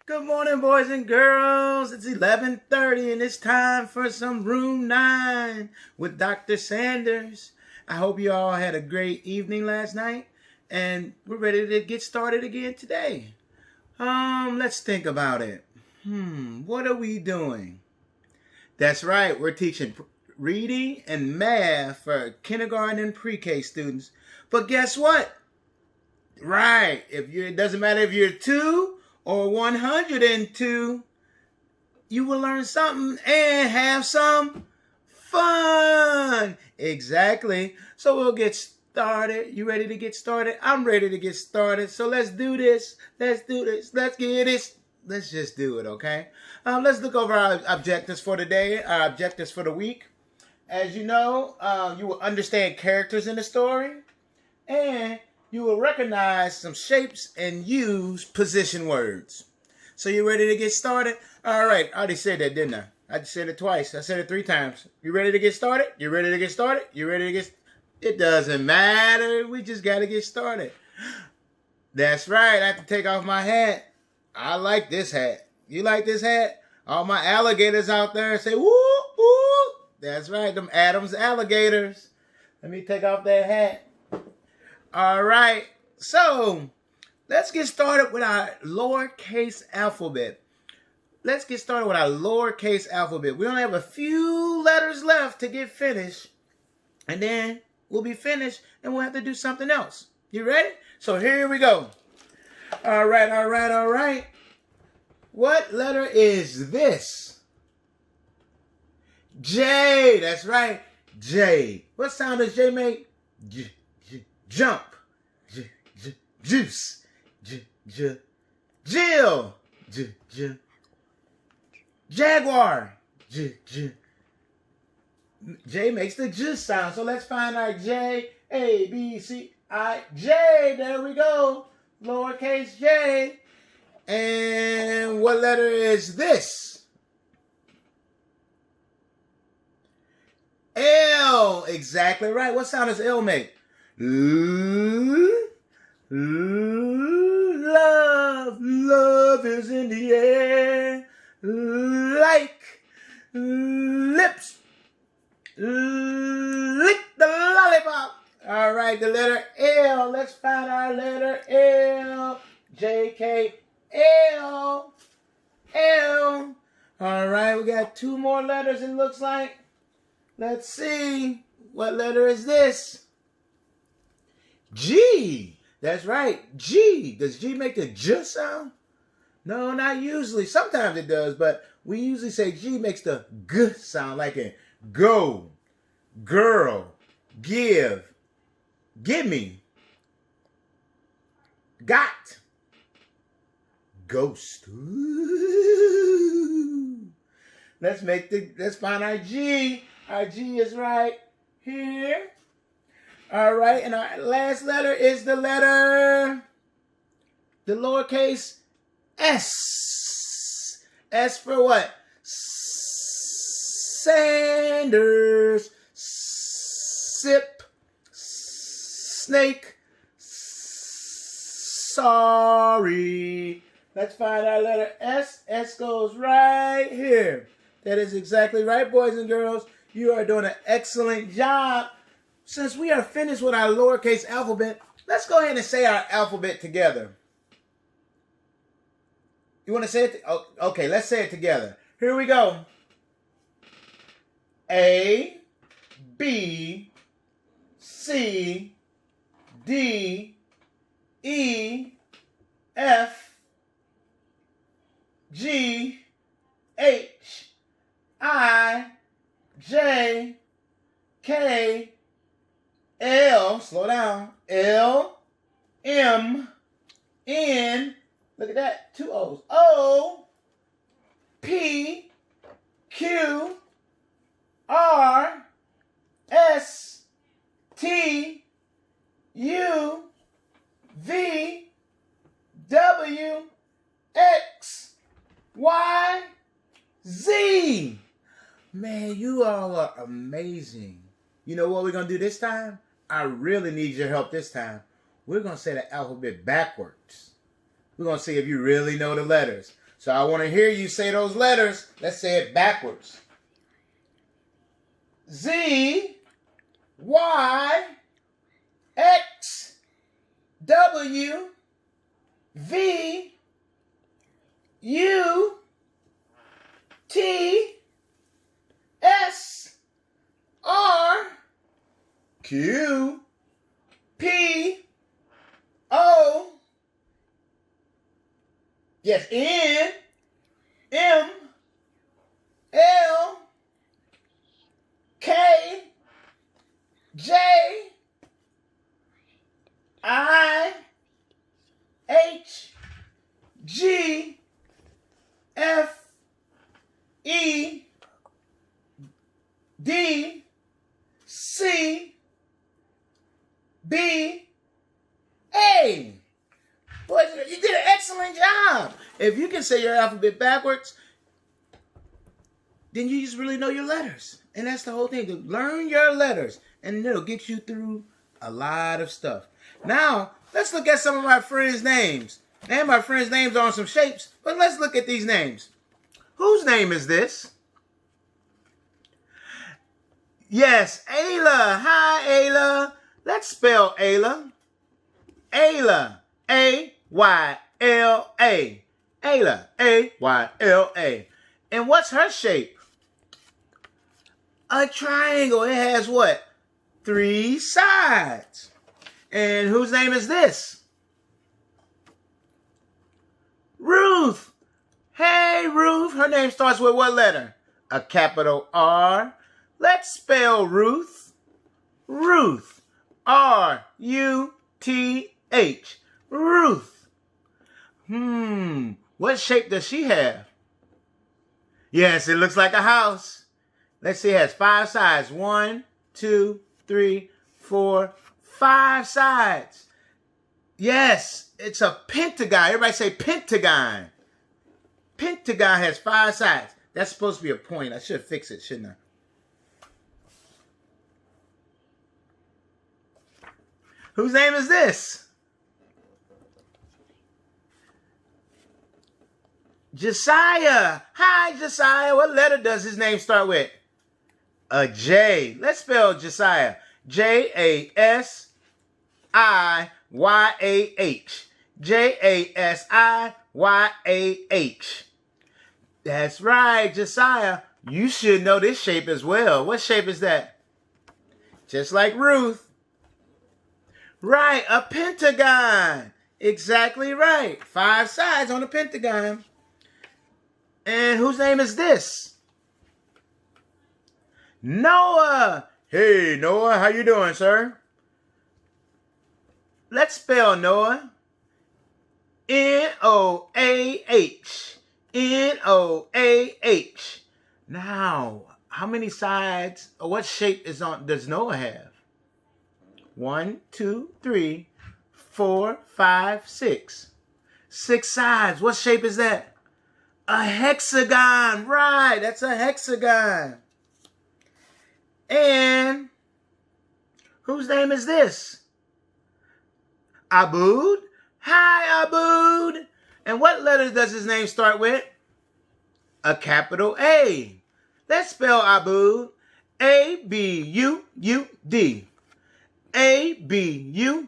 Good morning, boys and girls. It's 11:30 and it's time for some Room 9 with Dr. Sanders. I hope you all had a great evening last night and we're ready to get started again today. Let's think about it. What are we doing? That's right, we're teaching reading and math for kindergarten and pre-K students. But guess what? Right, it doesn't matter if you're 2 or 102, you will learn something and have some fun. Exactly. So we'll get started. You ready to get started? I'm ready to get started. So let's do this. Let's do this. Let's get this. Let's just do it, okay? Let's look over our objectives for today, our objectives for the week. As you know, you will understand characters in the story, and you will recognize some shapes and use position words. So you ready to get started? All right, I already said that, didn't I? I just said it twice. I said it 3 times. You ready to get started? You ready to get started? You ready to get... It doesn't matter. We just got to get started. That's right. I have to take off my hat. I like this hat. You like this hat? All my alligators out there say, woo, woo. That's right. Them Adams alligators. Let me take off that hat. All right, so let's get started with our lowercase alphabet. Let's get started with our lowercase alphabet. We only have a few letters left to get finished, and then we'll be finished, and we'll have to do something else. You ready? So here we go. All right, all right, all right. What letter is this? J. That's right, J. What sound does J make? J. Jump, juice, Jill, Jaguar, J makes the J sound. So let's find our J, A, B, C, I, J. There we go, lowercase J. And what letter is this? L. Exactly right. What sound does L make? Love is in the air, like lips, lick the lollipop. All right, the letter L. Let's find our letter L. J-K, L, L. All right, we got 2 more letters, it looks like. Let's see. What letter is this? G. That's right, G. Does G make the J sound? No, not usually. Sometimes it does, but we usually say G makes the G sound, like in go, girl, give, gimme, got, ghost. Ooh. Let's find our G. Our G is right here. All right, and our last letter is the lowercase S. S for what? Sanders, sip, snake, sorry. Let's find our letter S. S goes right here. That is exactly right, boys and girls. You are doing an excellent job. Since we are finished with our lowercase alphabet, let's go ahead and say our alphabet together. You want to say it? Okay, let's say it together. Here we go. A, B, C, D, E, F, G, H, I, J, K, L, slow down, L, M, N, look at that, 2 O's, O, P, Q, R, S, T, U, V, W, X, Y, Z. Man, you all are amazing. You know what we're going to do this time? I really need your help this time. We're going to say the alphabet backwards. We're going to see if you really know the letters. So I want to hear you say those letters. Let's say it backwards. Z, Y, X, W, V, U, T, S, R, Q, P, O, yes, N, M, L, K, J, I, H, G, F, E, D, C, B, A. Boy, you did an excellent job. If you can say your alphabet backwards, then you just really know your letters. And that's the whole thing. To learn your letters. And it'll get you through a lot of stuff. Now, let's look at some of my friends' names. And my friends' names are on some shapes. But let's look at these names. Whose name is this? Yes, Ayla. Hi, Ayla. Let's spell Ayla. Ayla. A-Y-L-A. Ayla. A-Y-L-A. And what's her shape? A triangle. It has what? 3 sides. And whose name is this? Ruth. Hey, Ruth. Her name starts with what letter? A capital R. Let's spell Ruth. Ruth. R-U-T-H. Ruth. What shape does she have? Yes, it looks like a house. Let's see, it has 5 sides. 1, 2, 3, 4, 5 sides. Yes, it's a pentagon. Everybody say pentagon. Pentagon has 5 sides. That's supposed to be a point. I should fix it, shouldn't I? Whose name is this? Josiah. Hi, Josiah. What letter does his name start with? A J. Let's spell Josiah. J-A-S-I-Y-A-H. J-A-S-I-Y-A-H. That's right, Josiah. You should know this shape as well. What shape is that? Just like Ruth. Right, a pentagon. Exactly right. 5 sides on a pentagon. And whose name is this? Noah. Hey, Noah, how you doing, sir? Let's spell Noah. N-O-A-H. N-O-A-H. Now, how many sides, or what shape does Noah have? 1, 2, 3, 4, 5, 6. 6 sides. What shape is that? A hexagon. Right, that's a hexagon. And whose name is this? Aboud. Hi, Aboud. And what letter does his name start with? A capital A. Let's spell Aboud. A-B-U-U-D. A-B-U-U-D.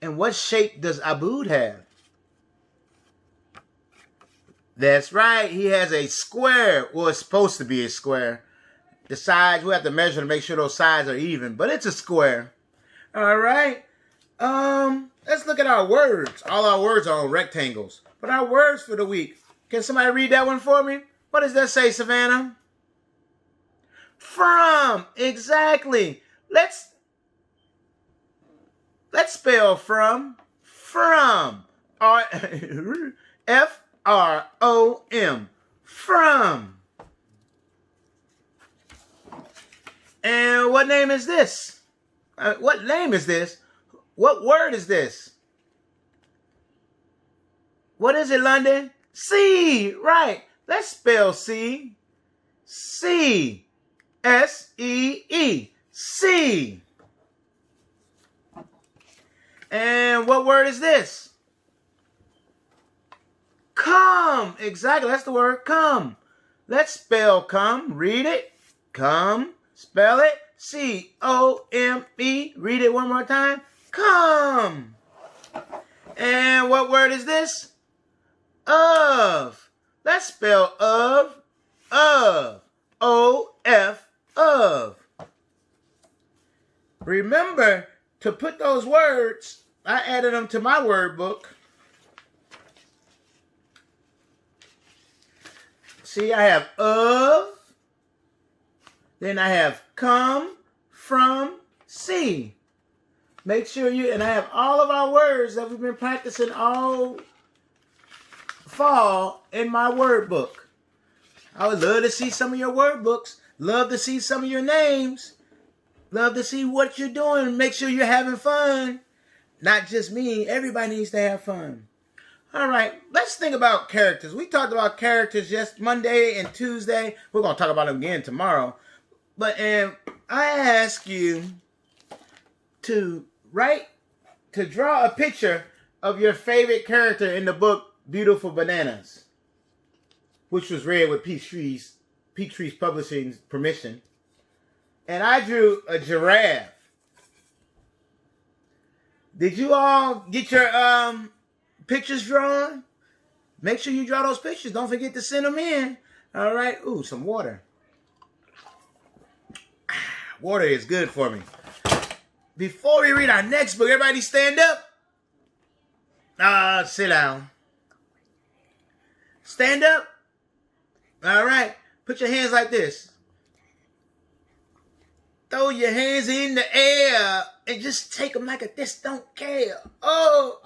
And what shape does Aboud have? That's right. He has a square. Well, it's supposed to be a square. The sides, we have to measure to make sure those sides are even. But it's a square. All right. Let's look at our words. All our words are on rectangles. But our words for the week. Can somebody read that one for me? What does that say, Savannah? From. Exactly. Let's spell from. From. F-R-O-M. From. And what name is this? What name is this? What word is this? What is it, London? C. Right. Let's spell C. C. S-E-E. C. And what word is this? Come. Exactly. That's the word come. Let's spell come. Read it. Come. Spell it. C-O-M-E. Read it one more time. Come. And what word is this? Of. Let's spell of. Of. O-F. Of. Remember to put those words, I added them to my word book. See, I have of, then I have come, from, see. Make sure you, and I have all of our words that we've been practicing all fall in my word book. I would love to see some of your word books. Love to see some of your names. Love to see what you're doing. Make sure you're having fun. Not just me. Everybody needs to have fun. All right. Let's think about characters. We talked about characters just Monday and Tuesday. We're going to talk about them again tomorrow. But I ask you to draw a picture of your favorite character in the book Beautiful Bananas, which was read with Peachtree's publishing's permission. And I drew a giraffe. Did you all get your pictures drawn? Make sure you draw those pictures. Don't forget to send them in. All right. Ooh, some water. Water is good for me. Before we read our next book, everybody stand up. Sit down. Stand up. All right. Put your hands like this. Throw your hands in the air and just take them like a this don't care. Oh.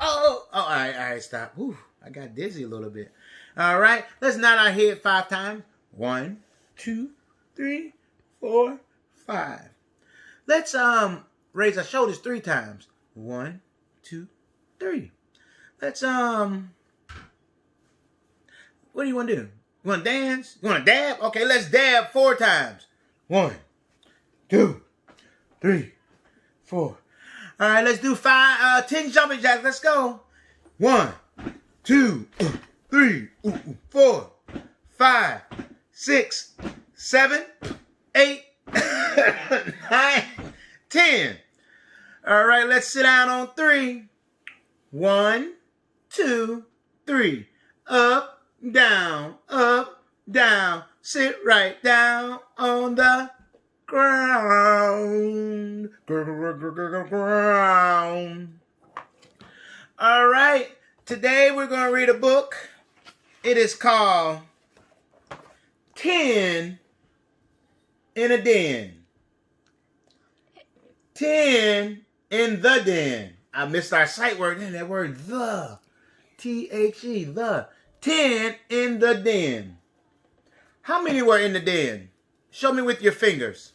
All right, stop. Whew, I got dizzy a little bit. All right, let's nod our head 5 times. 1, 2, 3, 4, 5. Let's raise our shoulders 3 times. 1, 2, 3. Let's what do you want to do? You want to dance? You want to dab? Okay, let's dab 4 times. 1, 2, 3, 4. All right, let's do 10 jumping jacks. Let's go. 1, 2, 3, 4, 5, 6, 7, 8, 9, 10. All right, let's sit down on 3. 1, 2, 3. Up, down, sit right down on the ground. All right, today we're going to read a book. It is called 10 in a Den. 10 in the Den. I missed our sight word. That word, the. T-H-E, the. 10 in the den. How many were in the den? Show me with your fingers.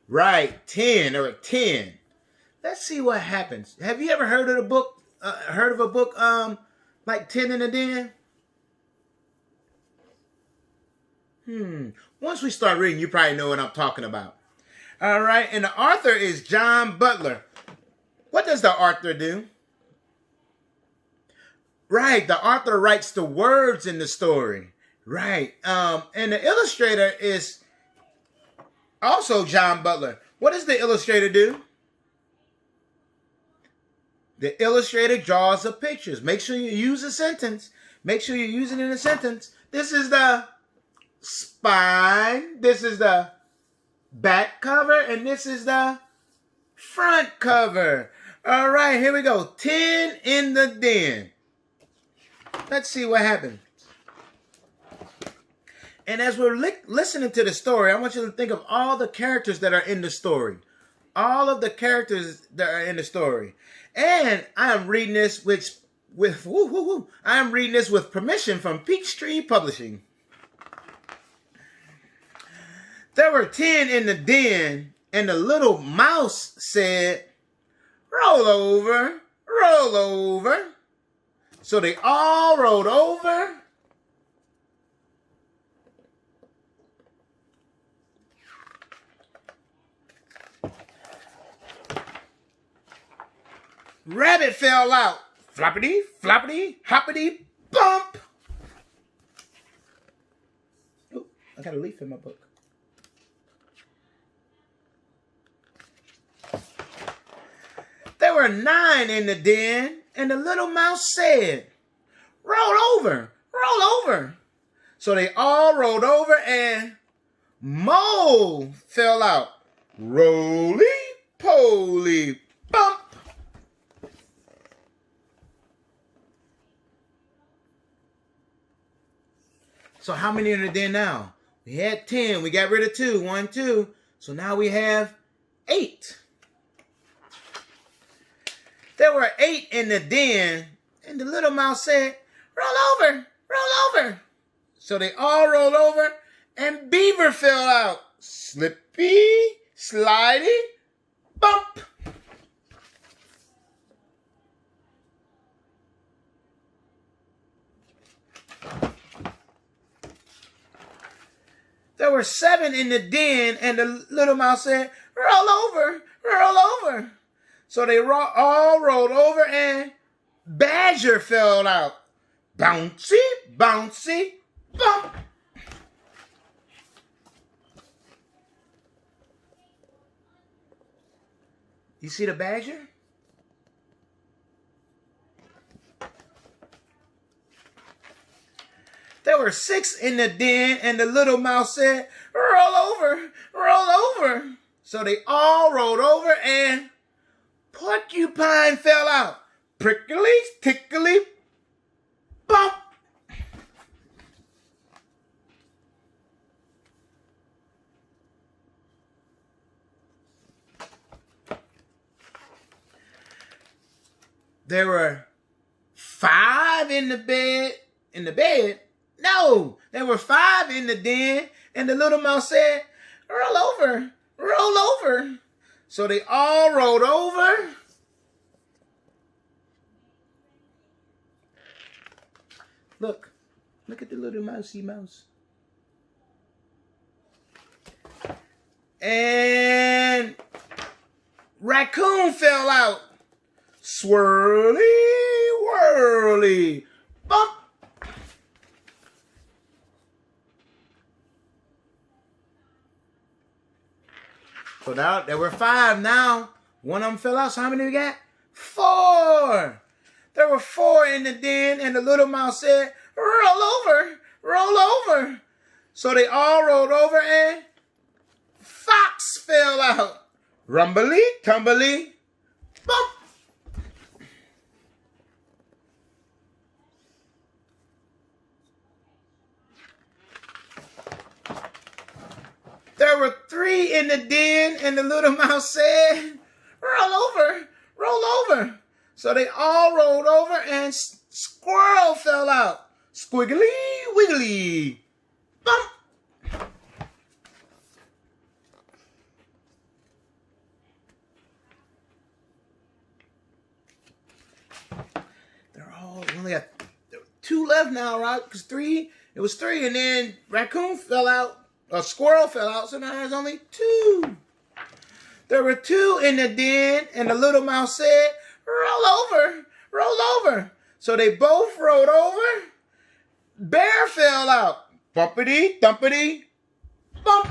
Right, 10 or 10. Let's see what happens. Have you ever heard of a book like 10 in the Den? Once we start reading, you probably know what I'm talking about. All right, and the author is John Butler. What does the author do? Right, the author writes the words in the story. Right, and the illustrator is also John Butler. What does the illustrator do? The illustrator draws the pictures. Make sure you use a sentence. Make sure you use it in a sentence. This is the spine. This is the back cover. And this is the front cover. All right, here we go. 10 in the den. Let's see what happens. And as we're listening to the story, I want you to think of all the characters that are in the story. All of the characters that are in the story. And I am reading this with permission from Peachtree Publishing. There were 10 in the den, and the little mouse said, "Roll over, roll over." So they all rolled over. Rabbit fell out. Floppity, floppity, hoppity, bump. Oh, I got a leaf in my book. There were 9 in the den, and the little mouse said, roll over, roll over. So they all rolled over, and Mole fell out. Roly-poly, bump. So how many are there now? We had 10. We got rid of 2. 1, 2. So now we have 8. There were 8 in the den, and the little mouse said, roll over, roll over. So they all rolled over, and Beaver fell out. Slippy, slidey, bump. There were 7 in the den, and the little mouse said, roll over, roll over. So they all rolled over, and Badger fell out. Bouncy, bouncy, bump. You see the badger? There were 6 in the den, and the little mouse said, roll over, roll over. So they all rolled over, and Porcupine fell out. Prickly, tickly, bump. There were 5 in the bed. No, there were 5 in the den, and the little mouse said, roll over, roll over. So they all rolled over. Look at the little mousey mouse. And Raccoon fell out. Swirly, whirly, bump. So now there were 5 now. One of them fell out. So how many we got? 4. There were 4 in the den, and the little mouse said, roll over, roll over. So they all rolled over, and Fox fell out. Rumbly, tumbly, bump. There were 3 in the den, and the little mouse said, roll over, roll over. So they all rolled over, and Squirrel fell out. Squiggly, wiggly, bump. Only got 2 left now, right? Because 3, it was 3, and then Raccoon fell out. A Squirrel fell out, so now there's only 2. There were 2 in the den, and the little mouse said, roll over, roll over. So they both rolled over. Bear fell out. Bumpity, dumpity, bump.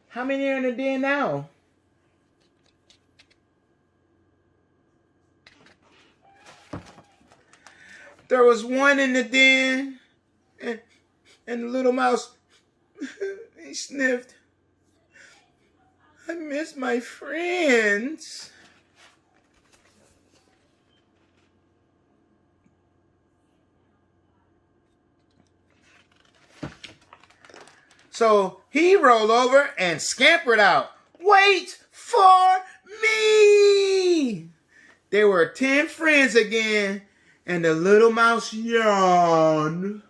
How many are in the den now? There was 1 in the den, and the little mouse, he sniffed. I miss my friends. So he rolled over and scampered out. Wait for me! There were 10 friends again, and the little mouse yawned.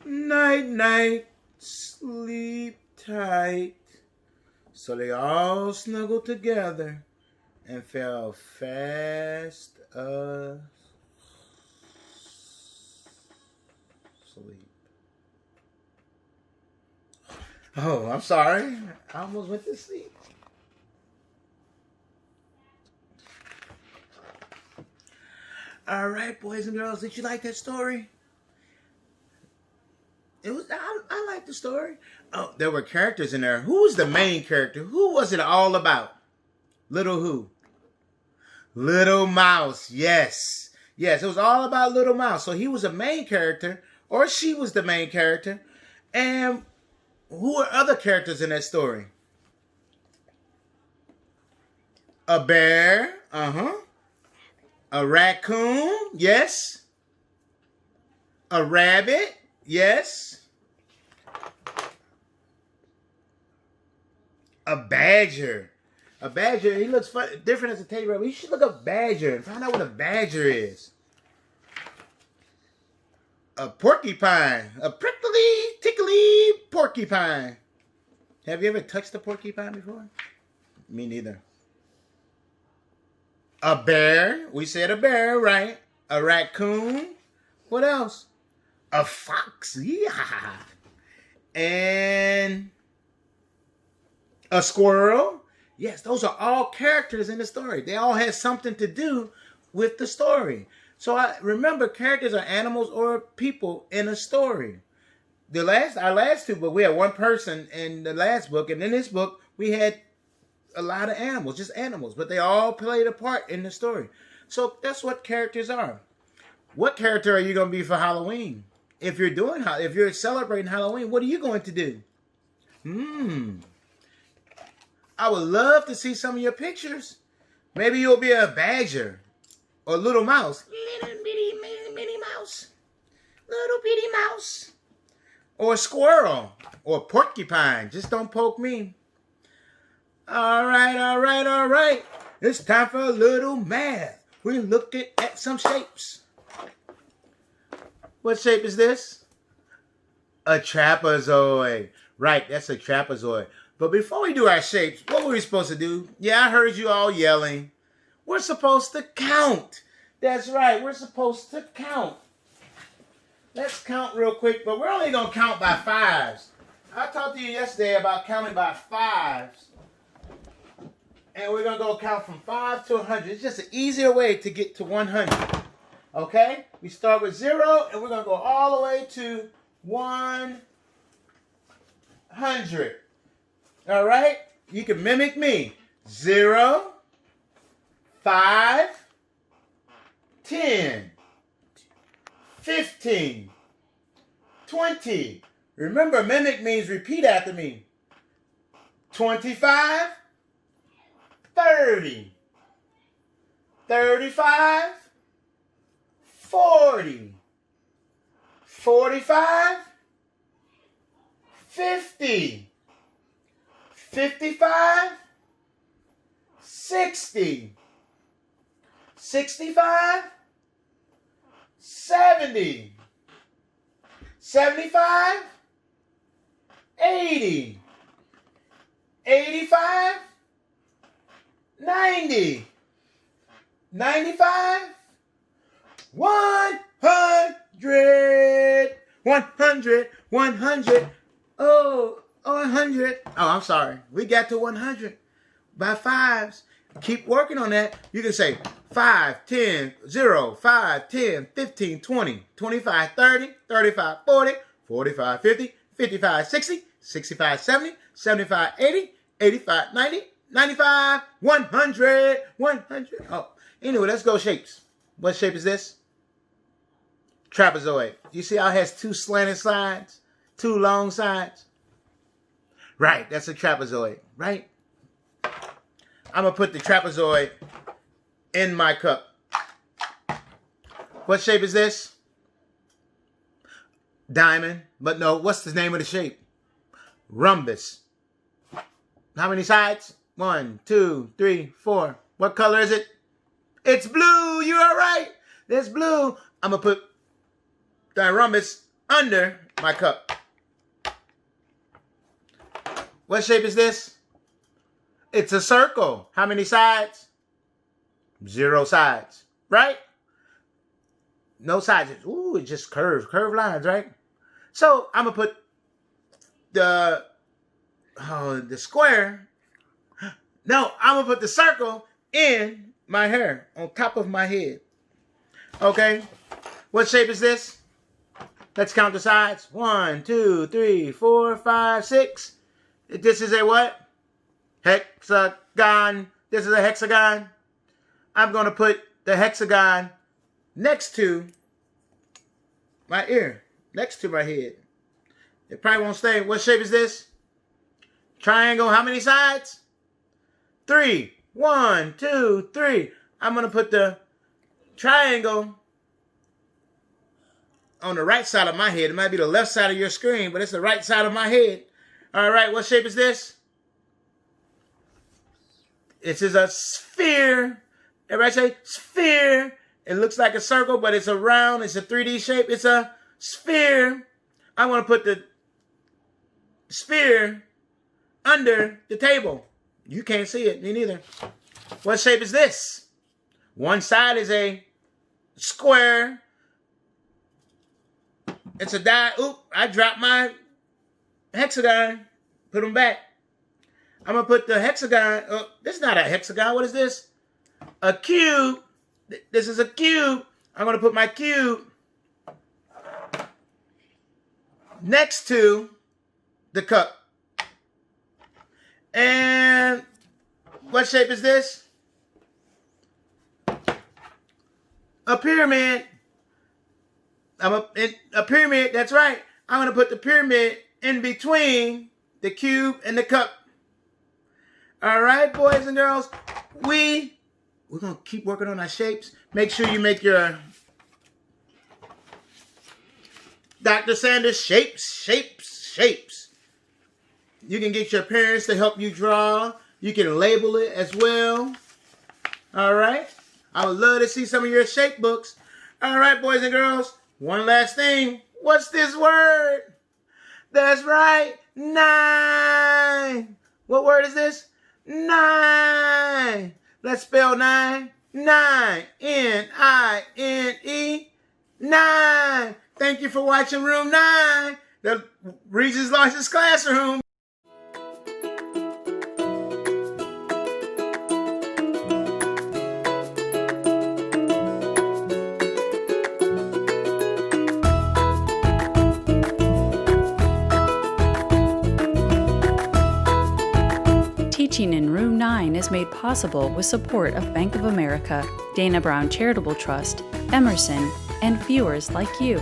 Night, night, sleep tight. So they all snuggled together and fell fast asleep. Oh, I'm sorry. I almost went to sleep. All right, boys and girls, did you like that story? It was. I liked the story. Oh, there were characters in there. Who was the main character? Who was it all about? Little who? Little Mouse. Yes. Yes, it was all about Little Mouse. So he was a main character, or she was the main character. And who are other characters in that story? A bear. Uh-huh. A raccoon. Yes. A rabbit. Yes. A badger. A badger, he looks different as a teddy bear. You should look up badger and find out what a badger is. A porcupine. A prickly, tickly porcupine. Have you ever touched a porcupine before? Me neither. A bear. We said a bear, right? A raccoon. What else? A fox. Yeah. And a squirrel. Yes, those are all characters in the story. They all had something to do with the story. So I remember characters are animals or people in a story. Our last two books, we had one person in the last book, and in this book we had a lot of animals, just animals, but they all played a part in the story. So that's what characters are. What character are you going to be for Halloween? If you're celebrating Halloween, what are you going to do? I would love to see some of your pictures. Maybe you'll be a badger or little mouse. Little bitty mini mouse. Little bitty mouse. Or a squirrel or porcupine. Just don't poke me. All right. It's time for a little math. We're looking at some shapes. What shape is this? A trapezoid. Right, that's a trapezoid. But before we do our shapes, what were we supposed to do? Yeah, I heard you all yelling. We're supposed to count. That's right, we're supposed to count. Let's count real quick, but we're only going to count by fives. I talked to you yesterday about counting by fives. And we're going to go count from 5 to 100. It's just an easier way to get to 100. Okay? We start with 0, and we're going to go all the way to 100. All right? You can mimic me. 0, 5, 10, 15, 20. Remember, mimic means repeat after me. 25, 30, 35, 40, 45, 50, 55, 60, 65, 70, 75, 80, 85, 90, 95, 100, 100. Oh, 100. Oh, I'm sorry. We got to 100 by fives. Keep working on that. You can say 5, 10, 0, 5, 10, 15, 20, 25, 30, 35, 40, 45, 50, 55, 60, 65, 70, 75, 80, 85, 90, 95, 100, 100. Oh, anyway, let's go shapes. What shape is this? Trapezoid. You see how it has 2 slanted sides? 2 long sides? Right, that's a trapezoid, right? I'm going to put the trapezoid in my cup. What shape is this? Diamond. But no, what's the name of the shape? Rhombus. How many sides? 1, 2, 3, 4. What color is it? It's blue. You are right. There's blue. I'm going to put the rhombus under my cup. What shape is this? It's a circle. How many sides? 0 sides. Right? No sides. Ooh, it just curves. Curved lines, right? So I'm going to put the the square. No, I'm going to put the circle in my hair, on top of my head. Okay? What shape is this? Let's count the sides. 1, 2, 3, 4, 5, 6. This is a what? Hexagon. This is a hexagon. I'm going to put the hexagon next to my ear, next to my head. It probably won't stay. What shape is this? Triangle. How many sides? 3. 1, 2, 3. I'm going to put the triangle on the right side of my head. It might be the left side of your screen, but it's the right side of my head. All right, what shape is this? This is a sphere. Everybody say sphere. It looks like a circle, but it's a round. It's a 3D shape. It's a sphere. I want to put the sphere under the table. You can't see it. Me neither. What shape is this? One side is a square. It's a Oop, I dropped my hexagon. Put them back. I'm going to put the hexagon. This is not a hexagon. What is this? A cube. This is a cube. I'm going to put my cube next to the cup. And what shape is this? A pyramid. A pyramid, that's right. I'm going to put the pyramid in between the cube and the cup. All right, boys and girls. We're going to keep working on our shapes. Make sure you make your Dr. Sanders shapes. You can get your parents to help you draw. You can label it as well. All right. I would love to see some of your shape books. All right, boys and girls. One last thing. What's this word? That's right. 9. What word is this? 9. Let's spell 9. 9. N-I-N-E. 9. Thank you for watching Room 9, the Regis Largest Classroom. Teaching in Room 9 is made possible with support of Bank of America, Dana Brown Charitable Trust, Emerson, and viewers like you.